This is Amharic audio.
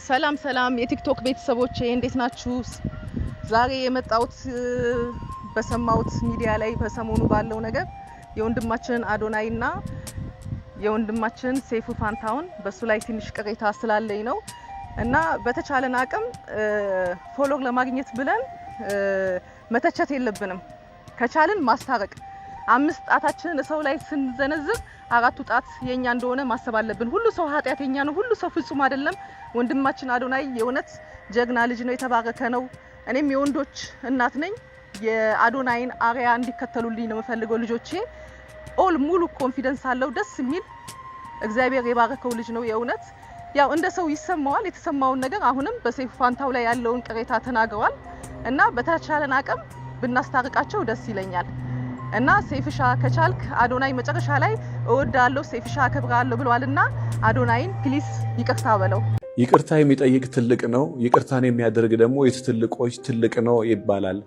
ሰላም ሰላም የቲክቶክ ቤተሰቦቼ እንዴት ናችሁ? ዛሬ የመጣሁት በሰማሁት ሚዲያ ላይ በሰሞኑ ባለው ነገር የወንድማችን አዶናይና የወንድማችን ሰይፉ ፋንታሁን በሱ ላይ ትንሽ ቅሬታ ስላለኝ ነው እና በተቻለን አቅም ፎሎወር ለማግኘት ብለን መተቸት የለብንም። ከቻልን ማስታረቅ አምስት ጣታችንን ሰው ላይ ስንዘነዝር አራቱ ጣት የኛ እንደሆነ ማሰብ አለብን። ሁሉ ሰው ኃጢያተኛ ነው፣ ሁሉ ሰው ፍጹም አይደለም። ወንድማችን አዶናይ የእውነት ጀግና ልጅ ነው፣ የተባረከ ነው። እኔም የወንዶች እናት ነኝ። የአዶናይን አሪያ እንዲከተሉልኝ ነው የምፈልገው። ልጆቼ ኦል ሙሉ ኮንፊደንስ አለው። ደስ የሚል እግዚአብሔር የባረከው ልጅ ነው የእውነት። ያው እንደ ሰው ይሰማዋል። የተሰማውን ነገር አሁንም በሰይፉ ፋንታው ላይ ያለውን ቅሬታ ተናግረዋል እና በተቻለን አቅም ብናስታርቃቸው ደስ ይለኛል። እና ሰይፍሻ ከቻልክ አዶናይ መጨረሻ ላይ እወዳለሁ ሰይፍሻ አከብራለሁ ብለዋልና አዶናይን ፕሊስ ይቅርታ በለው። ይቅርታ የሚጠይቅ ትልቅ ነው፣ ይቅርታን የሚያደርግ ደግሞ የትልቆች ትልቅ ነው ይባላል።